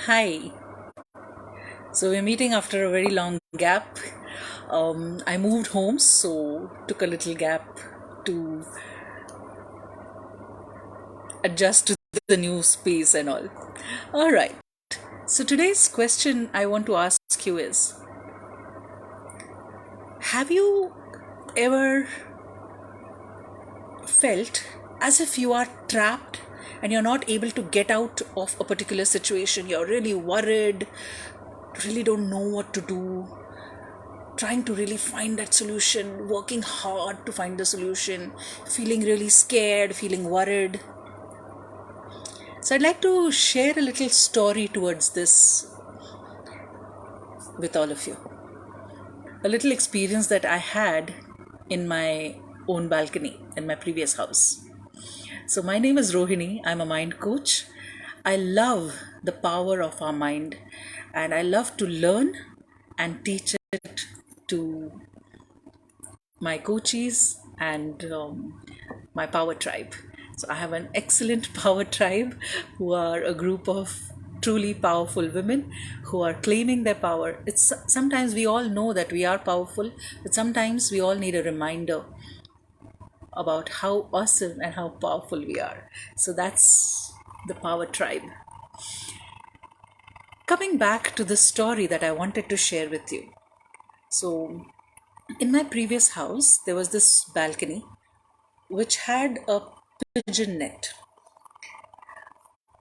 Hi. So we're meeting after a very long gap. I moved home, so took a little gap to adjust to the new space and all. All right. So today's question I want to ask you is: have you ever felt as if you are trapped and you're not able to get out of a particular situation? You're really worried, really don't know what to do, trying to really find that solution, working hard to find the solution, feeling really scared, feeling worried. So, I'd like to share a little story towards this with all of you. A little experience that I had in my own balcony in my previous house. So, my name is Rohini. I'm a mind coach. I love the power of our mind and I love to learn and teach it to my coaches and my power tribe. So I have an excellent power tribe who are a group of truly powerful women who are claiming their power. It's sometimes we all know that we are powerful, but sometimes we all need a reminder about how awesome and how powerful we are. So that's the power tribe. Coming back to the story that I wanted to share with you. So in my previous house, there was this balcony which had a pigeon net.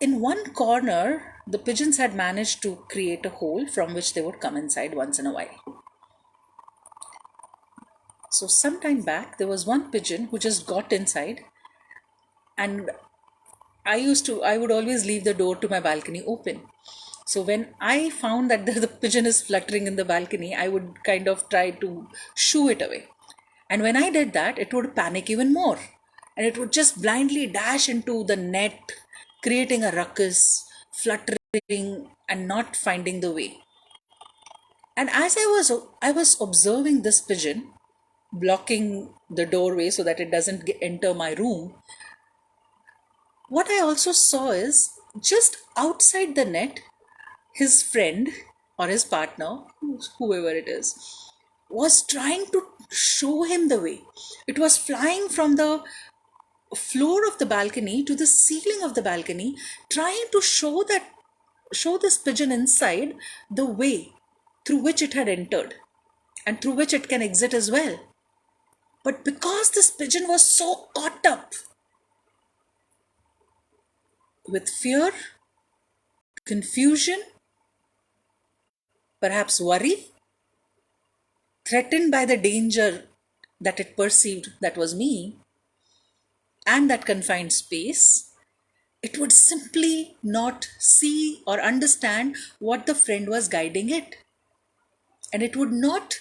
In one corner, the pigeons had managed to create a hole from which they would come inside once in a while. So, some time back, there was one pigeon who just got inside, and I would always leave the door to my balcony open. So, when I found that the pigeon is fluttering in the balcony, I would kind of try to shoo it away. And when I did that, it would panic even more. And it would just blindly dash into the net, creating a ruckus, fluttering, and not finding the way. And as I was observing this pigeon, blocking the doorway so that it doesn't enter my room, what I also saw is just outside the net, his friend or his partner, whoever it is, was trying to show him the way. It was flying from the floor of the balcony to the ceiling of the balcony, trying to show this pigeon inside the way through which it had entered and through which it can exit as well. But because this pigeon was so caught up with fear, confusion, perhaps worry, threatened by the danger that it perceived that was me and that confined space, it would simply not see or understand what the friend was guiding it. And it would not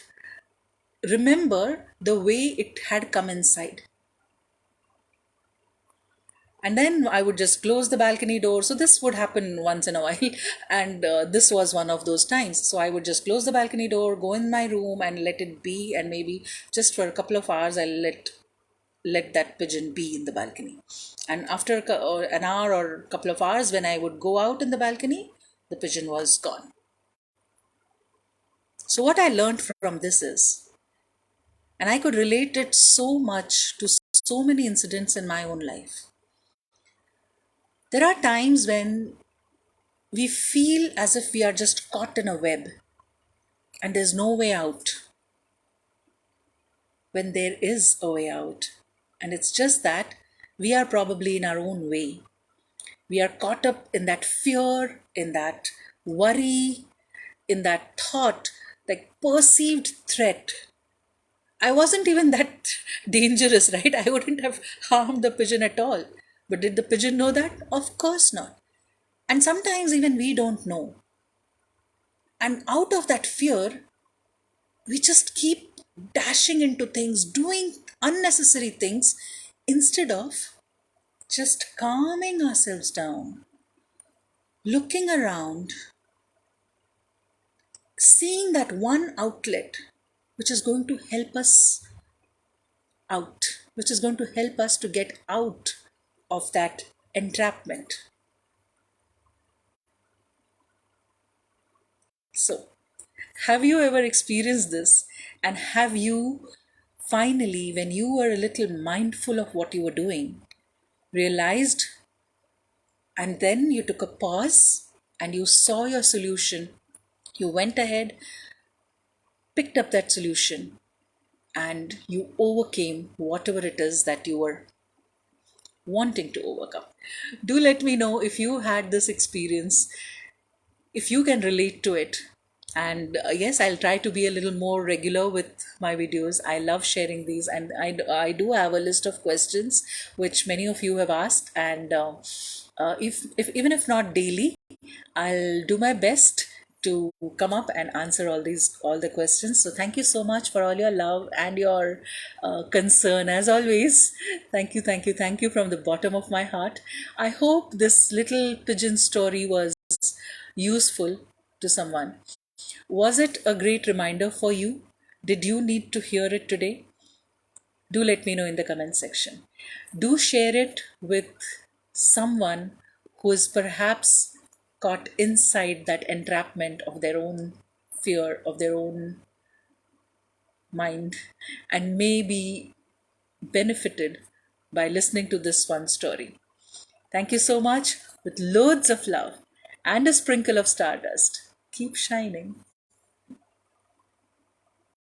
remember the way it had come inside. And then I would just close the balcony door. So this would happen once in a while, and this was one of those times. So I would just close the balcony door, go in my room, and let it be. And maybe just for a couple of hours, I'll let that pigeon be in the balcony. And after an hour or a couple of hours, when I would go out in the balcony, the pigeon was gone. So what I learned from this is, and I could relate it so much to so many incidents in my own life. There are times when we feel as if we are just caught in a web and there's no way out, when there is a way out. And it's just that we are probably in our own way. We are caught up in that fear, in that worry, in that thought, like perceived threat. I wasn't even that dangerous, right? I wouldn't have harmed the pigeon at all. But did the pigeon know that? Of course not. And sometimes even we don't know. And out of that fear, we just keep dashing into things, doing unnecessary things instead of just calming ourselves down, looking around, seeing that one outlet which is going to help us out, which is going to help us to get out of that entrapment. So, have you ever experienced this? And have you finally, when you were a little mindful of what you were doing, realized, and then you took a pause and you saw your solution? You went ahead, picked up that solution, and you overcame whatever it is that you were wanting to overcome. Do let me know if you had this experience, if you can relate to it. And yes, I'll try to be a little more regular with my videos. I love sharing these, and I do have a list of questions which many of you have asked. And if even if not daily, I'll do my best to come up and answer all the questions. So thank you so much for all your love and your concern as always. Thank you, thank you, thank you from the bottom of my heart. I hope this little pigeon story was useful to someone. Was it a great reminder for you? Did you need to hear it today? Do let me know in the comment section. Do share it with someone who is perhaps caught inside that entrapment of their own fear, of their own mind, and may be benefited by listening to this one story. Thank you so much, with loads of love and a sprinkle of stardust. Keep shining.